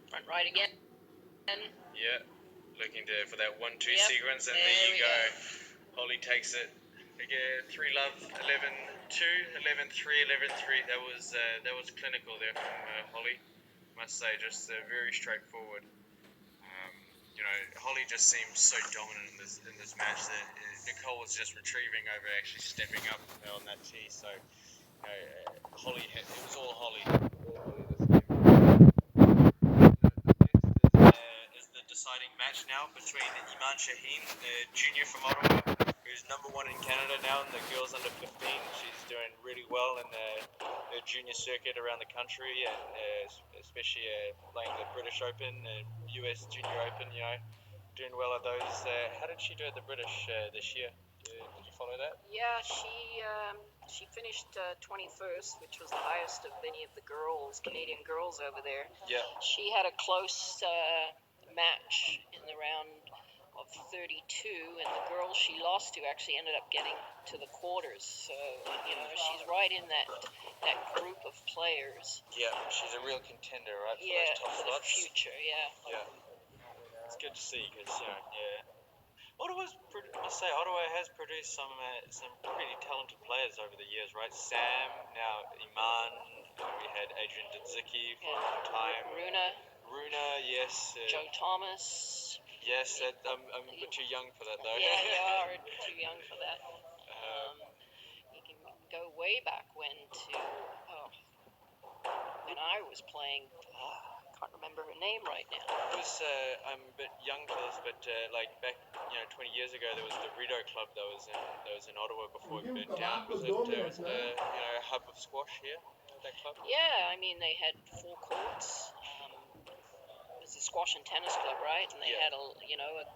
Front right again. Yeah, looking for that 1-2 sequence, and there you go. Holly takes it. Again, 3 love, 11-2, 11-3, 11-3. That was clinical there from Holly. Must say, just very straightforward. Holly just seemed so dominant in this match that Nicole was just retrieving over, actually stepping up on that tee. So Holly, it was all Holly. Is the deciding match now between Iman Shaheen, the junior from Ottawa, who's number 1 in Canada now in the girls under 15. She's doing really well in the junior circuit around the country, and especially playing the British Open and US Junior Open. Doing well at those. How did she do at the British this year? Did you follow that? Yeah, she finished 21st, which was the highest of any of the Canadian girls over there. Yeah. She had a close match in the round of 32, and the girl she lost to actually ended up getting to the quarters. So she's right in that group of players. Yeah, she's a real contender, right? For the future. Yeah. It's good to see because Ottawa has produced some pretty talented players over the years, right? Sam, now Iman. We had Adrian Dzycki for a long time. Runa, yes. Joe Thomas. Yes, I'm a bit too young for that though. Yeah, you are too young for that. You can go way back when I was playing. I can't remember her name right now. I'm a bit young for this, but like back 20 years ago, there was the Rideau Club that was in Ottawa before it burnt down. Was it a hub of squash here? That club? Yeah, I mean they had 4 courts. It was a squash and tennis club, right? And they had a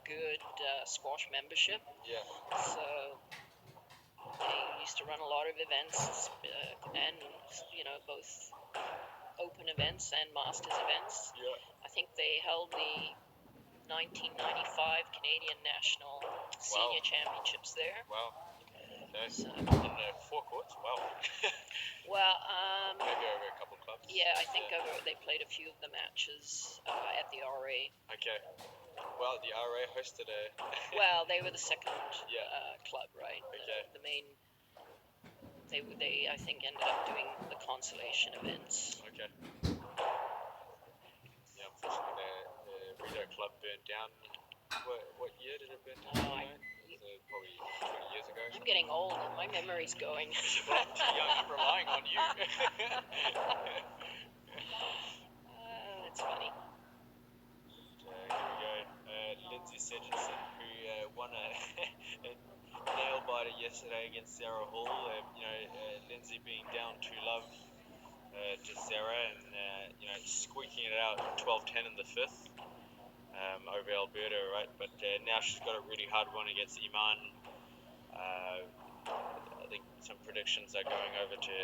good squash membership. Yeah. So they used to run a lot of events, and both open events and masters events. Yeah. I think they held the 1995 Canadian National Senior Championships there. Wow. Okay. So, in 4 courts. Wow. Well, maybe over a couple clubs. Yeah, I think they played a few of the matches at the RA. Okay. Well, the RA hosted a. Well, they were the second club, right? Okay. The main. They I think ended up doing the consolation events. Okay. Yeah, unfortunately the Rideau Club burnt down. What year did it burn down? Probably 20 years ago. I'm getting old and my memory's going. Well, I'm too young. I'm relying on you. That's funny. Here we go. Lindsay Sedgington, who won a nail-biter yesterday against Sarah Hall. Lindsay being down 2 love to Sarah and squeaking it out 12-10 in the 5th over Alberta, right? But now she's got a really hard one against Iman. I think some predictions are going over to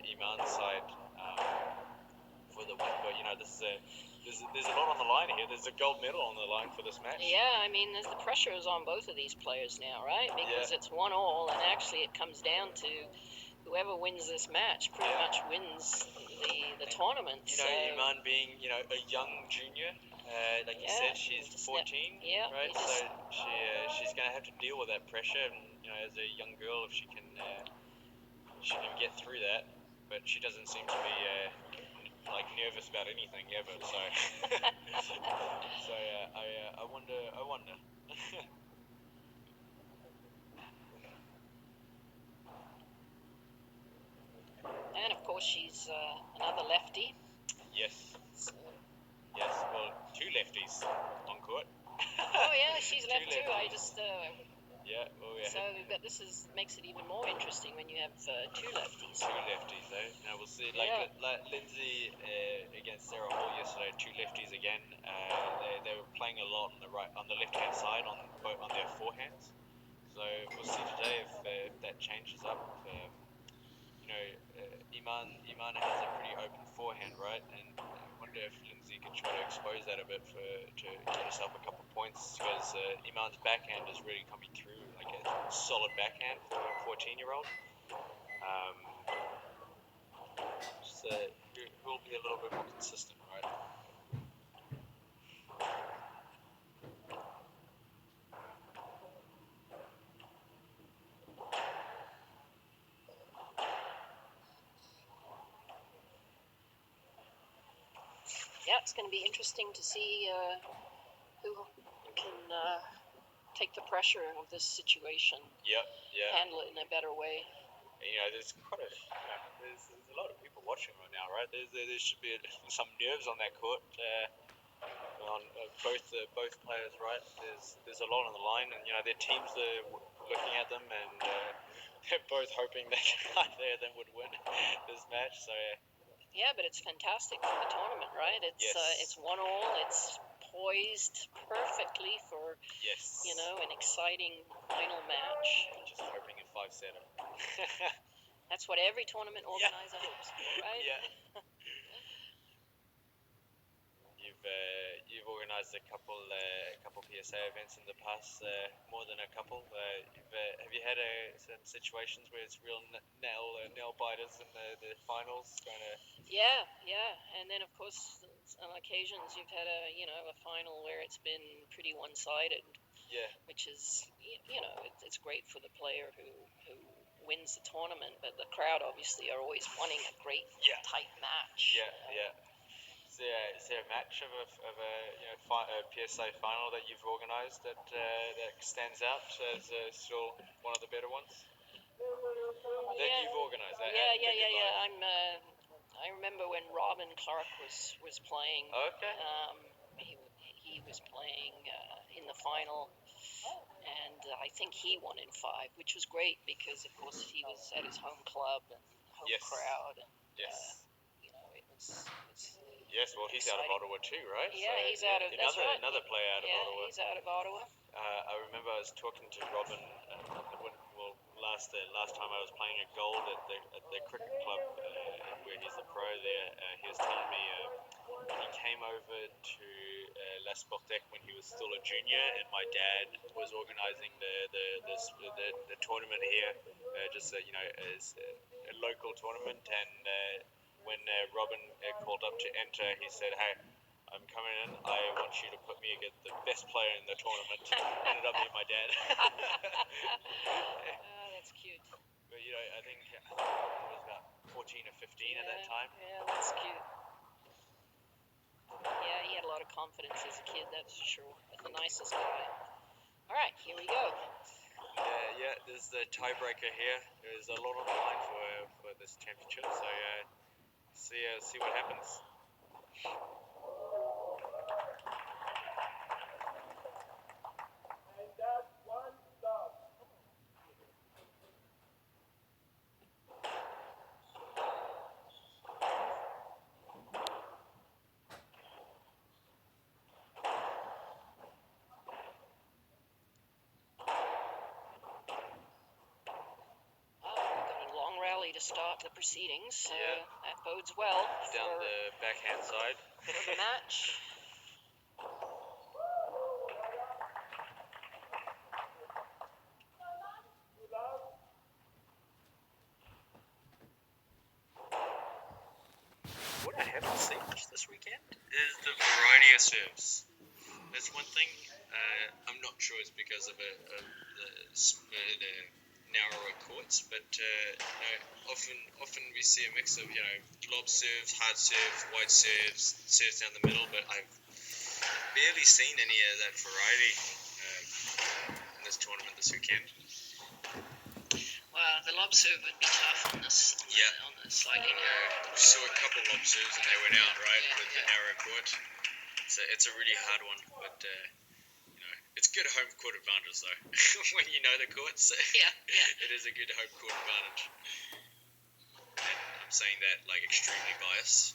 Iman's side for the win, but there's a lot on the line here. There's a gold medal on the line for this match. Yeah, I mean, the pressure is on both of these players now, right? Because it's 1-1, and actually it comes down to whoever wins this match pretty much wins the tournament. Iman being a young junior, like you said, she's 14, right? So she's going to have to deal with that pressure, and as a young girl, if she can get through that, but she doesn't seem to be nervous about anything ever. So I wonder. And of course, she's another lefty. Yes. Yes. Well, 2 lefties on court. Oh yeah, she's left too. I just. Yeah. Oh yeah. So this makes it even more interesting when you have 2 lefties. 2 lefties, though. Now we'll see. Lindsay against Sarah Hall yesterday, 2 lefties again. They were playing a lot on the left hand side on their forehands. So we'll see today if that changes up. Iman has a pretty open forehand, right? And I wonder if Lindsay can try to expose that a bit to get herself a couple of points, because Iman's backhand is really coming through like a solid backhand for a 14-year-old. Who'll be a little bit more consistent, right? Yeah, it's going to be interesting to see who can take the pressure of this situation, Yep, yeah. handle it in a better way. There's quite there's a lot of people watching right now, right? There should be some nerves on that court. On both players, right? There's a lot on the line, and their teams are looking at them, and they're both hoping that either of them would win this match. So Yeah, but it's fantastic for the tournament, right? Yes. It's 1-1. It's poised perfectly for yes, an exciting final match. just hoping a 5-setter. That's what every tournament organizer hopes for, right? Yeah. You've organised a couple PSA events in the past, more than a couple. Have you had some situations where it's real nail biters in the finals? Yeah, and then of course on occasions you've had a final where it's been pretty one-sided. Yeah. Which is it's great for the player who wins the tournament, but the crowd obviously are always wanting a great tight match. Yeah. Is there a match of a PSA final that you've organised that stands out as still one of the better ones? That you've organised? Yeah. I remember when Robin Clark was playing. Okay. He was playing in the final, and I think he won in 5, which was great because of course he was at his home club and home crowd, and it was Yes, well, he's out of Ottawa too, right? Yeah, he's out of. That's right. Another player out of Ottawa. Yeah, he's out of Ottawa. I remember I was talking to Robin last time I was playing at Gold at the cricket club where he's the pro there. He was telling me he came over to La Sportec when he was still a junior, and my dad was organising the tournament here, just as a local tournament, and when Robin called up to enter, he said, "Hey, I'm coming in. I want you to put me against the best player in the tournament." Ended up being my dad. That's cute. But I think Robin was about 14 or 15 at that time. Yeah, that's cute. Yeah, he had a lot of confidence as a kid, that's for sure. But the nicest guy. All right, here we go. Yeah. There's the tiebreaker here. There's a lot on the line for this championship. So see what happens. To start the proceedings, so that bodes well down the backhand side for the match. What I haven't seen much this weekend is the variety of serves. That's one thing. I'm not sure it's because of the narrower courts, but often we see a mix of lob serves, hard serves, wide serves, serves down the middle, but I've barely seen any of that variety in this tournament this weekend. Well, the lob serve would be tough on this. On the slightly narrow. We saw a couple lob serves and they went out with the narrow court. It's a really hard one, but. It's good home court advantage though. When you know the courts, it is a good home court advantage. And I'm saying that like extremely biased.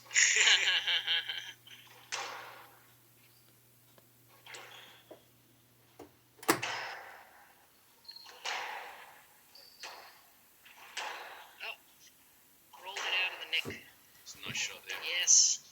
Rolled it out of the neck. It's a nice shot there. Yes.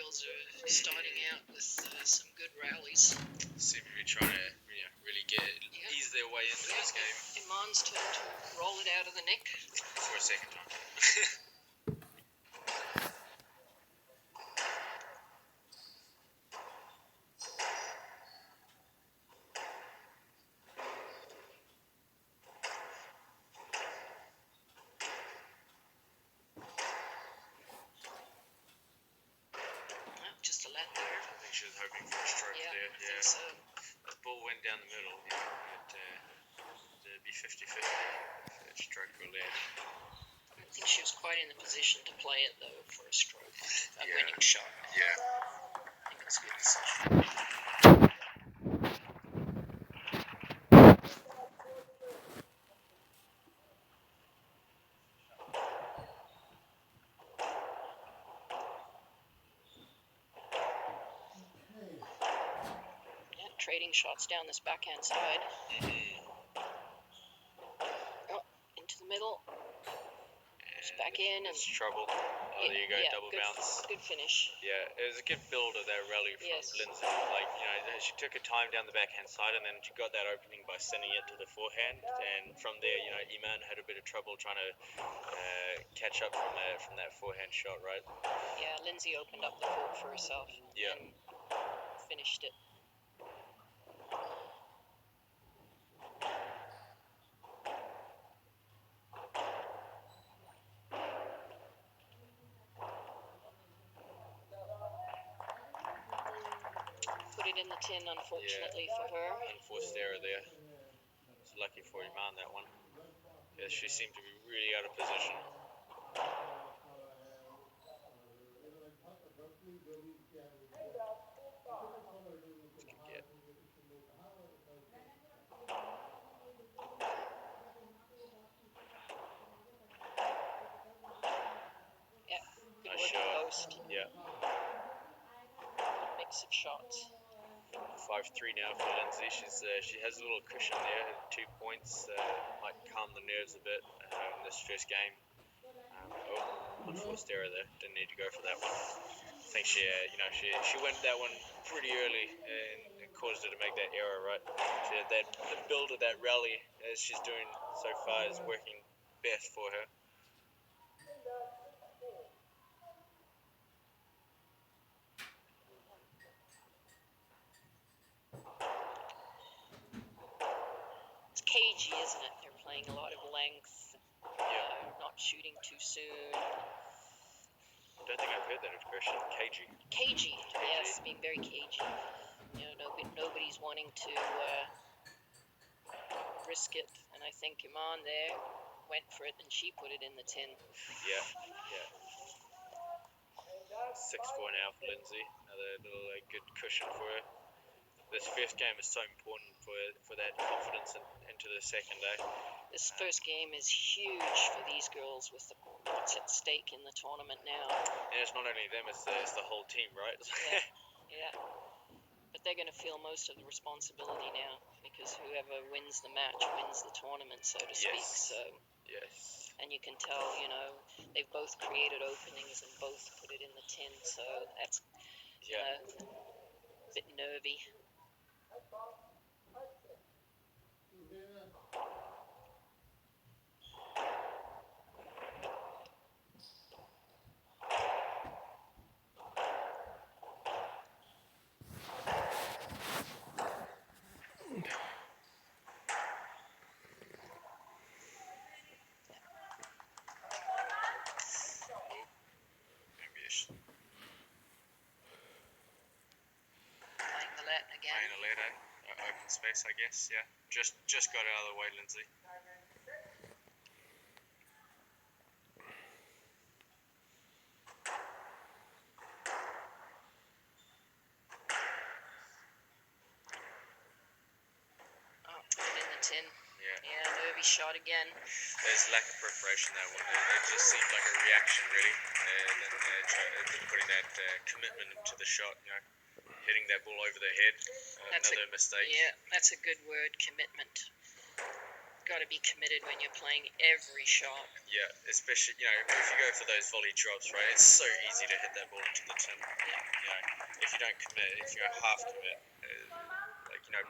girls are starting out with some good rallies. Seem to be trying to really ease their way into this game. Iman's turn to roll it out of the neck. For a second time. Just a lap there. I think she was hoping for a stroke there. I think so. The ball went down the middle. It'd be 50-50 if that stroke will land. I don't think she was quite in the position to play it, though, for a stroke. A winning shot. Yeah. I think it's a good decision. Trading shots down this backhand side. Oh, into the middle. Just back in. And it's trouble. Oh, there you go, double bounce. Good finish. Yeah, it was a good build of that rally from Lindsay. She took her time down the backhand side, and then she got that opening by sending it to the forehand. And from there, Iman had a bit of trouble trying to catch up from that forehand shot, right? Yeah, Lindsay opened up the court for herself. Yeah. And finished it. Put it in the tin, unfortunately for her. Unforced error there. It's lucky for Iman, that one. Yeah, she seemed to be really out of position. Yeah, good nice work shot. Post. Yeah. Mix of shots. 5-3 now for Lindsay. She has a little cushion there, 2 points. Might calm the nerves a bit in this first game. Unforced error there. Didn't need to go for that one. I think she went that one pretty early and it caused her to make that error, right? The build of that rally, as she's doing so far, is working best for her. It's cagey, isn't it? They're playing a lot of length, not shooting too soon. I don't think I've heard that expression. Cagey. Cagey. Yes, being very cagey. Nobody's wanting to risk it, and I think Iman there went for it, and she put it in the tin. Yeah. 6-4 now for Lindsay. Another little good cushion for her. This first game is so important for that confidence into the second day. This first game is huge for these girls with what's at stake in the tournament now. And it's not only them, it's the whole team, right? Yeah. But they're going to feel most of the responsibility now because whoever wins the match wins the tournament, so to speak. So. Yes. And you can tell, they've both created openings and both put it in the tin, so that's a bit nervy. Playing a letter, open space, I guess. Yeah, just got out of the way, Lindsay. Put it in the tin. Yeah, nervy shot again. There's lack of preparation that one. It just seemed like a reaction, really, and then putting that commitment into the shot. Hitting that ball over the head. Another mistake. Yeah, that's a good word, commitment. Got to be committed when you're playing every shot. Yeah, especially, if you go for those volley drops, right, it's so easy to hit that ball into the tin. If you don't commit, if you don't half commit,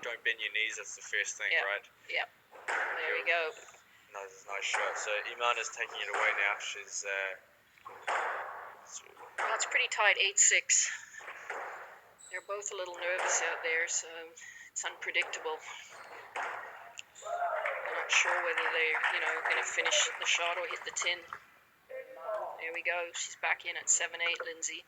don't bend your knees, that's the first thing, right? Yeah. There we go. Nice shot. So Iman is taking it away now. She's Well, it's pretty tight, 8-6. They're both a little nervous out there, so it's unpredictable. I'm not sure whether they're, going to finish the shot or hit the tin. There we go. She's back in at 7-8, Lindsay.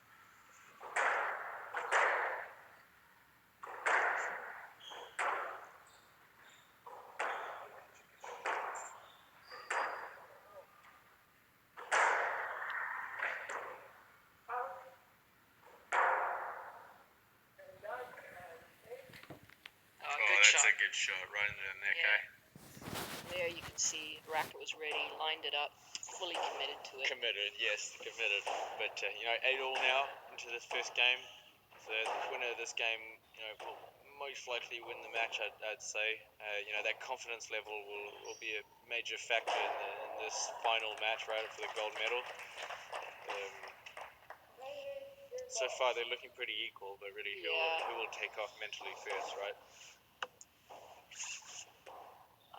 That's a good shot right in the neck, yeah. There you can see racket was ready, lined it up, fully committed to it. Committed. But 8-all now into this first game. So the winner of this game, will most likely win the match. I'd say. That confidence level will be a major factor in this final match, right, for the gold medal. So far they're looking pretty equal, but really who will take off mentally first, right?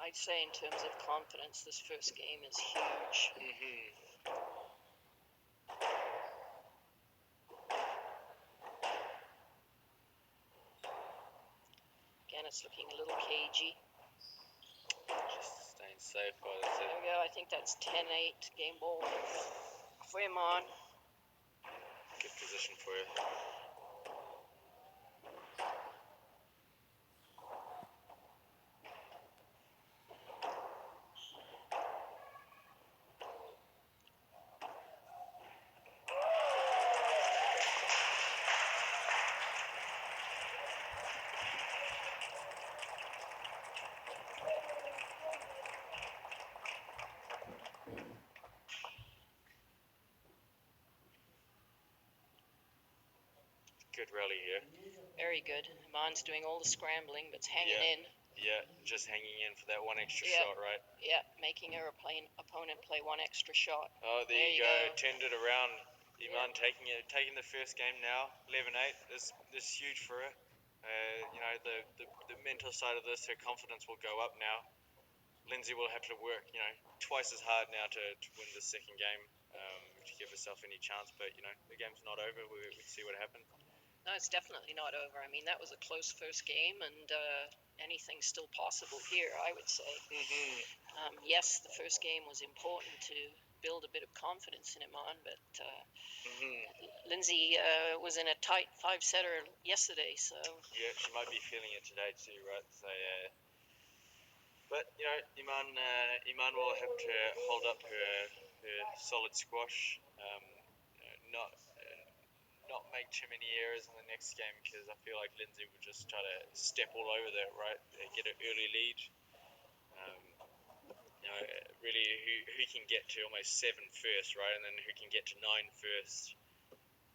I'd say in terms of confidence, this first game is huge. Again, it's looking a little cagey. Just staying safe. There we go. I think that's 10-8 game ball for Iman. Good position for her. Good rally here. Very good. Iman's doing all the scrambling, but it's hanging in. Yeah, just hanging in for that one extra shot, right? Yeah, making her opponent play one extra shot. Oh, there you go. Turned it around. Iman taking the first game now. 11-8. This is huge for her. The mental side of this, her confidence will go up now. Lindsay will have to work, twice as hard now to win the second game to give herself any chance. But the game's not over. We'll see what happens. No, it's definitely not over. I mean, that was a close first game, and anything's still possible here, I would say. Yes, the first game was important to build a bit of confidence in Iman, but Lindsay was in a tight 5-setter yesterday, so... Yeah, she might be feeling it today too, right? So, but, Iman will have to hold up her solid squash, not make too many errors in the next game, because I feel like Lindsay will just try to step all over that, right? Get an early lead. Really, who can get to almost 7 first, right? And then who can get to 9 first.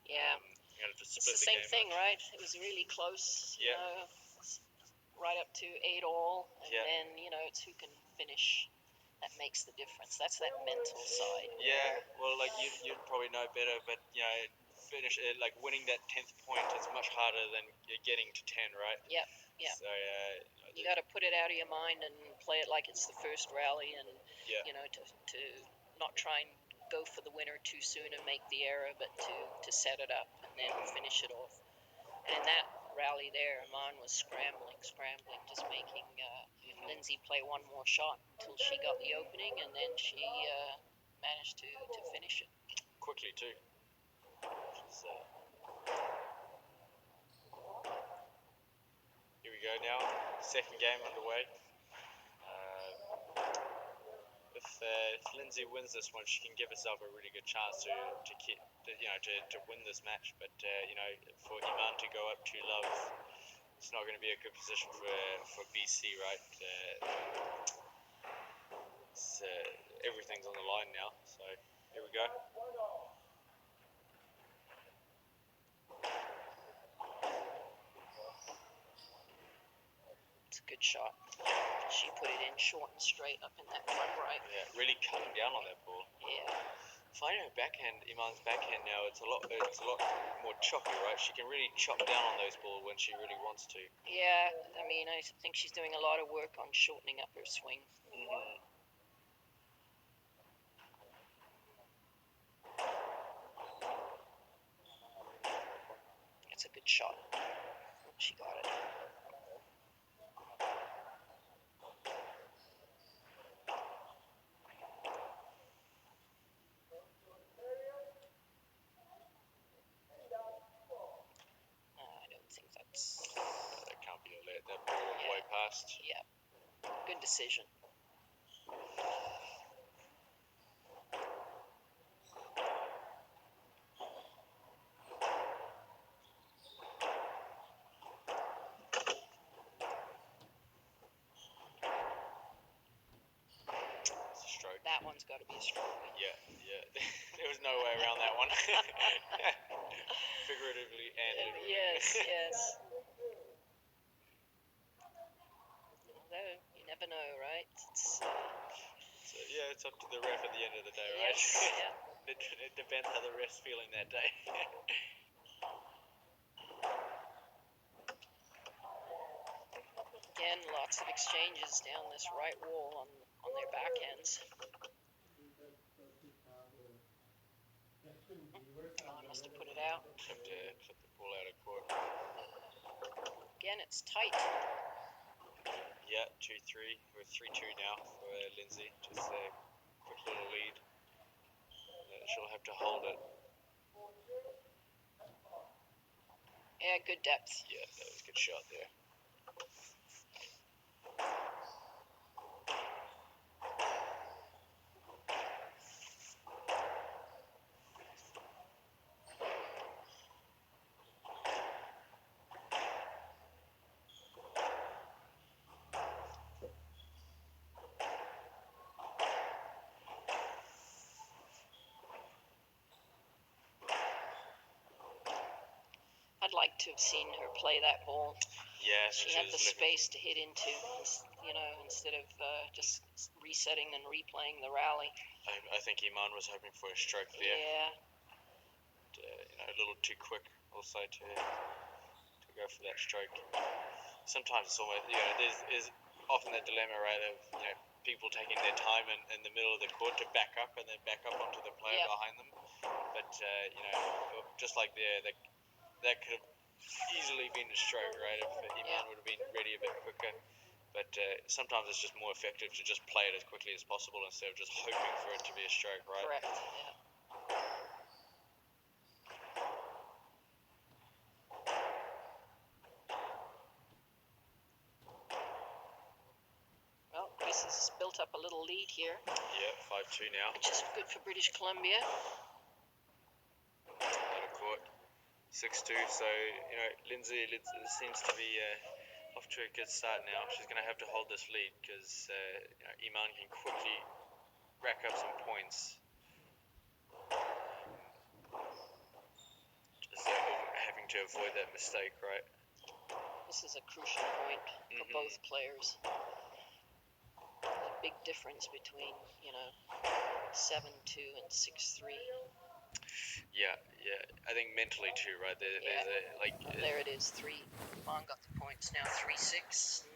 Yeah. It's the same thing, right? It was really close. Yeah. Right up to 8-all, and then, it's who can finish. That makes the difference. That's that mental side. Yeah, well, you'd probably know better, but, finish it, winning that 10th point is much harder than getting to 10, right? Yeah. So, you got to put it out of your mind and play it like it's the first rally, and, to not try and go for the winner too soon and make the error, but to set it up and then finish it off. And that rally there, Iman was scrambling, just making Lindsay play one more shot until she got the opening, and then she managed to finish it. Quickly, too. So, here we go now. Second game underway. If Lindsay wins this one, she can give herself a really good chance to win this match. But for Iman to go up 2-love, it's not going to be a good position for BC, right? Everything's on the line now. So here we go. It's a good good shot. She put it in short and straight up in that front right. Yeah, really cutting down on that ball. Yeah. Finding her backhand, Iman's backhand now, it's a lot more choppy, right? She can really chop down on those balls when she really wants to. Yeah, I mean, I think she's doing a lot of work on shortening up her swing. Mm-hmm. It's a good shot. She got it. I don't think that's... That can't be a let. That ball went way past. Yeah. Good decision. Stroke. That one's got to be a stroke. Yeah. There was no way around that one. Figuratively and literally. Yes. Although, you never know, right? It's, So, yeah, it's up to the ref at the end of the day, right? yes, yeah. It depends how the ref's feeling that day. Again, lots of exchanges down this right wall on their backhands. Oh, I must have put it out. Clip the ball out of court. Again, it's tight. Yeah, 2-3. We're 3-2 now for Lindsay. Just a quick little lead. She'll have to hold it. Yeah, good depth. Yeah, that was a good shot there. I'd like to have seen her play that ball. Yeah, She had the space to hit into, instead of just resetting and replaying the rally. I think Iman was hoping for a stroke there. Yeah. A little too quick also to go for that stroke. Sometimes it's almost, there's often that dilemma, right, of people taking their time in the middle of the court to back up and then back up onto the player behind them. But just like there, that could have easily been a stroke, right, if Iman would have been ready a bit quicker. But sometimes it's just more effective to just play it as quickly as possible instead of just hoping for it to be a stroke, right? Correct, yeah. Well, Chris has built up a little lead here. Yeah, 5-2 now. Which is good for British Columbia. Out of court. 6-2, so Lindsay seems to be off to a good start now. She's going to have to hold this lead because Iman can quickly rack up some points. Just having to avoid that mistake, right? This is a crucial point for both players. A big difference between 7-2 and 6-3. Yeah. I think mentally too, right? There it is. Iman got the points now. 3-6.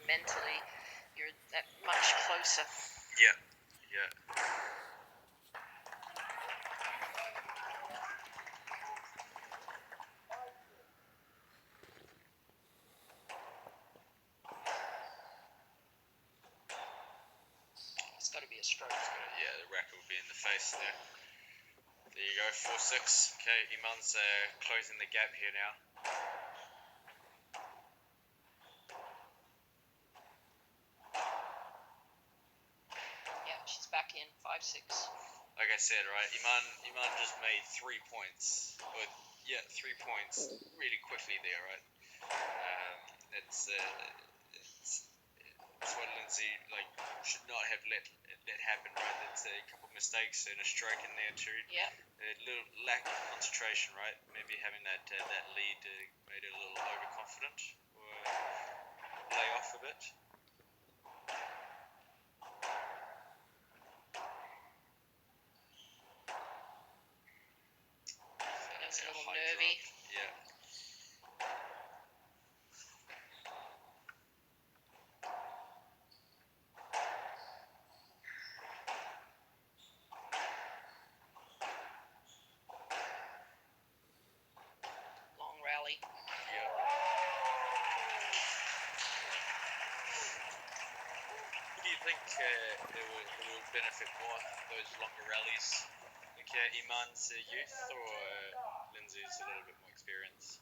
Mentally, you're that much closer. Yeah. It's got to be a stroke. Yeah, the racket will be in the face there. There you go, 4-6. Okay, Iman's closing the gap here now. Yeah, she's back in 5-6. Like I said, right, Iman just made 3 points. 3 points really quickly there, right? It's what Lindsay should not have let happen, right? It's a couple of mistakes and a stroke in there too. Yeah. A little lack of concentration, right? Maybe having that lead made her a little overconfident. lay off a bit. That's a little high nervy. drop. Yeah. Long rally. Yeah. Who do you think it will benefit more, those longer rallies? Think Iman's youth or Lindsay's a little bit more experience?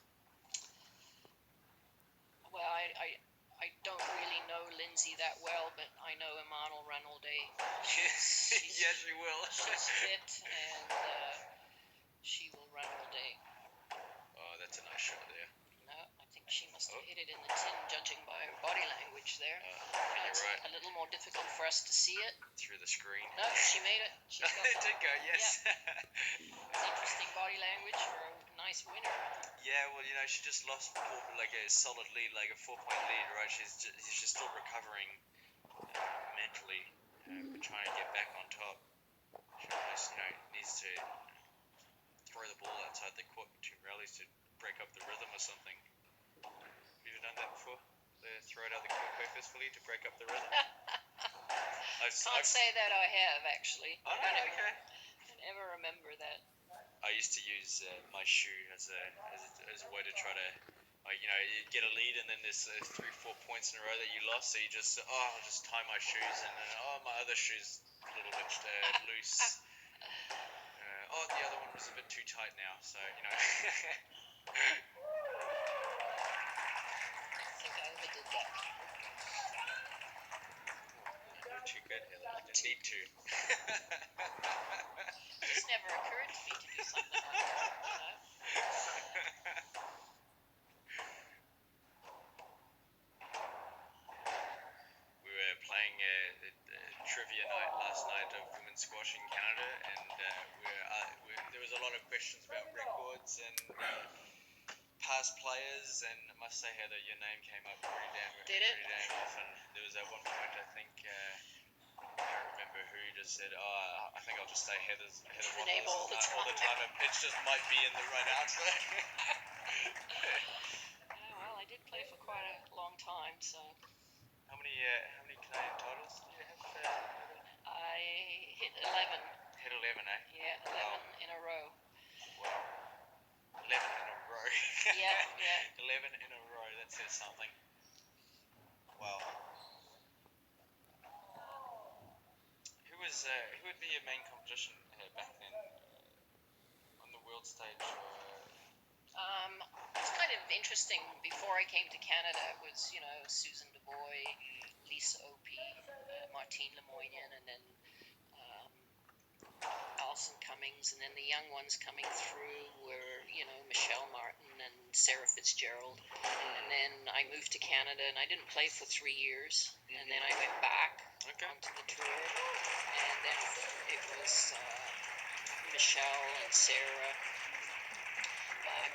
Well, I don't really know Lindsay that well, but I know Iman will run all day. Yes, she will. She's fit and she will run all day. Oh, that's a nice shot there. No, I think she must have hit it in the tin, judging by her body language there. You're It's right. a little more difficult for us to see it. Through the screen. No, she made it. She got It did go, yes. It's interesting body language for a nice winner. Yeah, well, she just lost like a solid lead, like a 4-point lead, right? She's still recovering mentally, but trying to get back on top. She almost, needs to throw the ball outside the court between rallies to break up the rhythm or something. Have you ever done that before? Throw it out the court purposefully to break up the rhythm? Can't say that I have, actually. Oh, no, okay. I never remember that. I used to use my shoe as a way to try to, you get a lead and then there's 3-4 points in a row that you lost, so you just, I'll just tie my shoes and my other shoe's a little bit loose. The other one was a bit too tight now, so, I think I overdid that. You're too good, Heather. You didn't need to. It's never occurred to me to do something like that, We were playing a trivia night last night of women's squash in Canada, and there was a lot of questions about records and past players, and I must say, Heather, your name came up pretty damn often. There was at one point, I think, I don't remember who just said, I think I'll just say Heather name all the time. It just might be in the right outfit. Well, I did play for quite a long time, so. How many Canadian titles do you have? I hit 11. Hit 11, eh? Yeah, 11 in a row. Wow. 11 in a row. Yeah. 11 in a row, that says something. Wow. Who would be your main competition back then on the world stage? It's kind of interesting. Before I came to Canada, it was, Susan DuBois, Lisa Opie, Martine Lemoynian, and then Alison Cummings, and then the young ones coming through were, Michelle Martin and Sarah Fitzgerald. And then I moved to Canada, and I didn't play for 3 years. And then I went back onto the tour, and then it was Michelle and Sarah.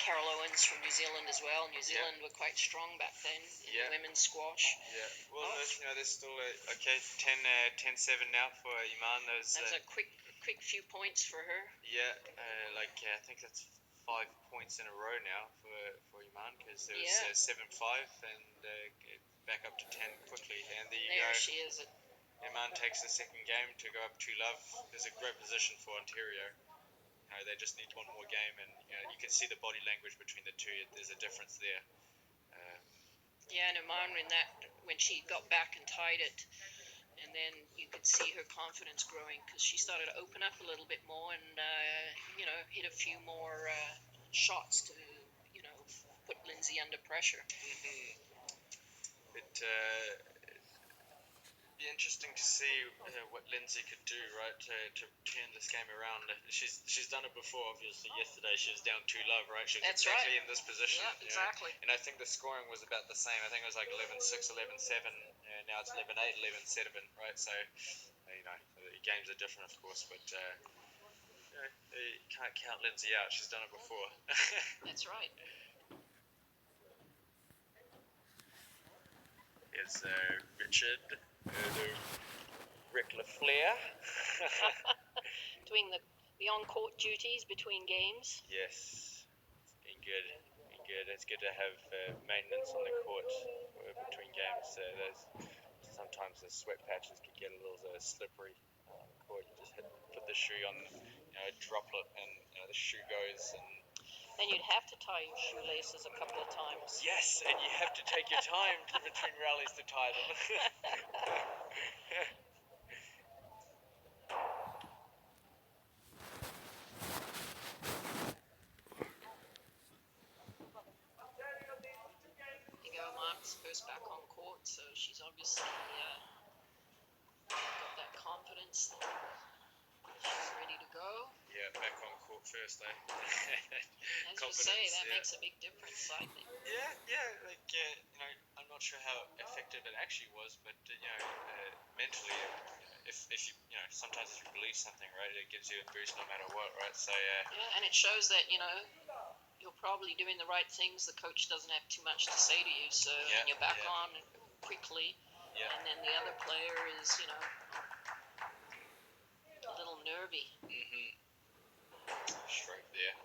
Carol Owens from New Zealand as well. New Zealand were quite strong back then in women's squash. Yeah, well, there's still 10-7 now for Iman. That was a quick few points for her. Yeah, I think that's 5 points in a row now for Iman, because there was 7-5 and back up to 10 quickly. And she is. Iman takes the second game to go up 2-love. There's a great position for Ontario. They just need one more game, and you can see the body language between the two. There's a difference there. And Iman, when she got back and tied it, and then you could see her confidence growing, because she started to open up a little bit more and hit a few more shots to put Lindsay under pressure. It'd be interesting to see what Lindsay could do, right, to turn this game around. She's done it before, obviously. Yesterday she was down 2-love, right? She was exactly in this position. Yeah, exactly. And I think the scoring was about the same. I think it was like 11-6, 11-7. Now it's 11-8, 11-7, right? So, the games are different, of course, but you can't count Lindsay out. She's done it before. That's right. is Richard, the Rick LaFleur. Doing the on-court duties between games. Yes, been good. It's good to have maintenance on the court between games. Sometimes the sweat patches can get a little slippery on the court. You just put the shoe on, drop it, and the shoe goes. And then you'd have to tie your shoelaces a couple of times. Yes, and you have to take your time between rallies to tie them. Mark's first back on court, so she's obviously got that confidence that she's ready to go. Yeah, back on court first, eh? As you say, that makes a big difference, I think. Yeah, I'm not sure how effective it actually was, but mentally, if you sometimes if you believe something, right, it gives you a boost no matter what, right? So yeah, and it shows that you're probably doing the right things. The coach doesn't have too much to say to you, so and you're back on quickly. Yeah. And then the other player is, a little nervy. Stroke there.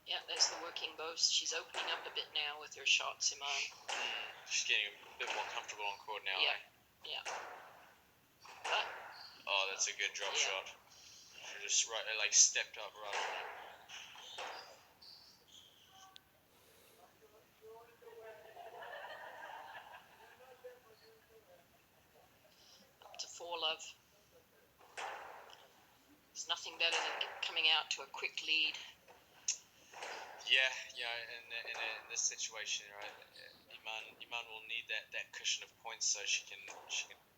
Yeah, there's the working boast. She's opening up a bit now with her shots, Iman. She's getting a bit more comfortable on court now, Yeah. eh? Yeah. Oh, that's a good drop shot. She just stepped up right on it. Up to 4 love. There's nothing better than coming out to a quick lead. Yeah, in this situation, right, Iman will need that cushion of points so she can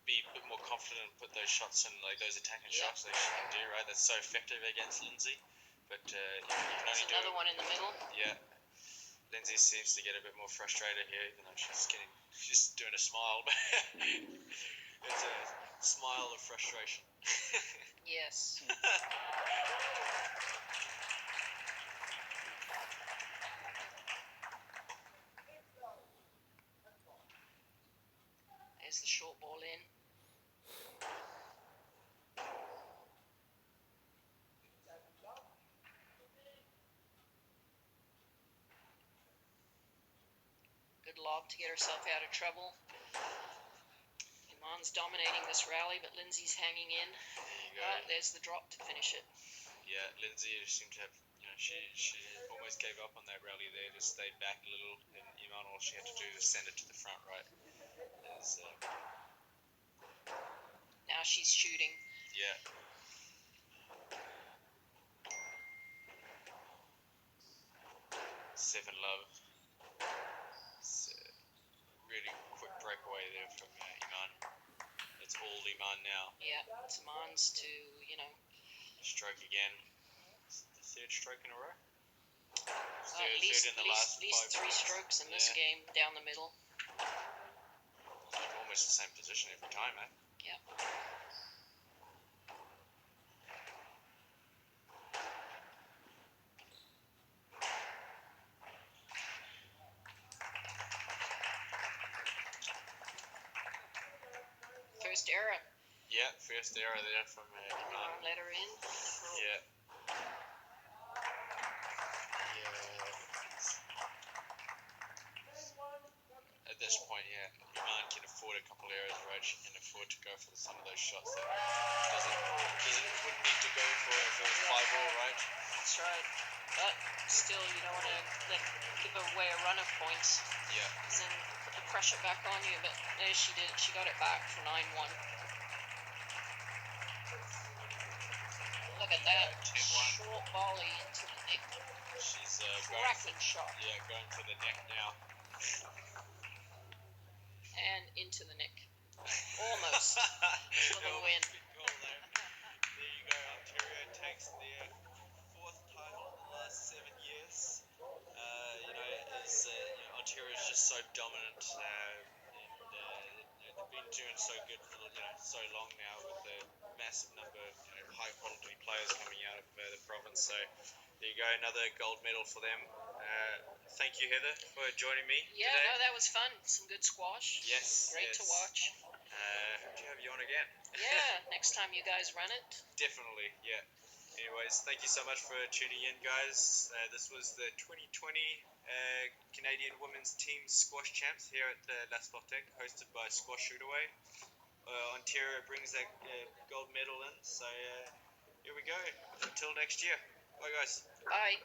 be a bit more confident and put those shots in, like those attacking shots that she can do, right? That's so effective against Lindsay. But you can only do another one in the middle. Yeah. Lindsay seems to get a bit more frustrated here, even though she's doing a smile. It's a smile of frustration. Yes. There's the short ball in. Good lob to get herself out of trouble. Iman's dominating this rally, but Lindsay's hanging in. There you go. There's the drop to finish it. Yeah, Lindsay seemed to have, she almost gave up on that rally there, just stayed back a little, and Iman, all she had to do was send it to the front, right? Now she's shooting. Yeah. 7 love. It's a really quick breakaway there from Iman. It's all Iman now. Yeah, it's Iman's to, Stroke again. It's the 3rd stroke in a row. At least 3 strokes in this game down the middle. Almost the same position every time, eh? Yeah. First error. Yeah, first error there from Iman. Let her in. Yeah. At this point, Iman can afford a couple errors, right? She can afford to go for some of those shots that wouldn't need to go for if it was 5-all, right? That's right. But still, you don't want to give away a run of points. Yeah. Because then put the pressure back on you. But there she did. She got it back for 9-1. Look at that. Short volley into the neck. She's cracking shot. Yeah, going for the neck now. And into the neck. Almost. For the win. There you go. Ontario takes their 4th title in the last 7 years. Ontario is just so dominant. they've been doing so good for so long now with the massive number of high quality players coming out of the province. So there you go, another gold medal for them. Thank you, Heather, for joining me Yeah, today. no, that was fun. Some good squash. Yes, Great to watch. Hope to have you on again. Yeah, next time you guys run it. Definitely, yeah. Anyways, thank you so much for tuning in, guys. This was the 2020 Canadian Women's Team Squash Champs here at La Sportec, hosted by Squash Shootaway. Ontario brings that gold medal in, so here we go. Until next year. Bye, guys. Bye.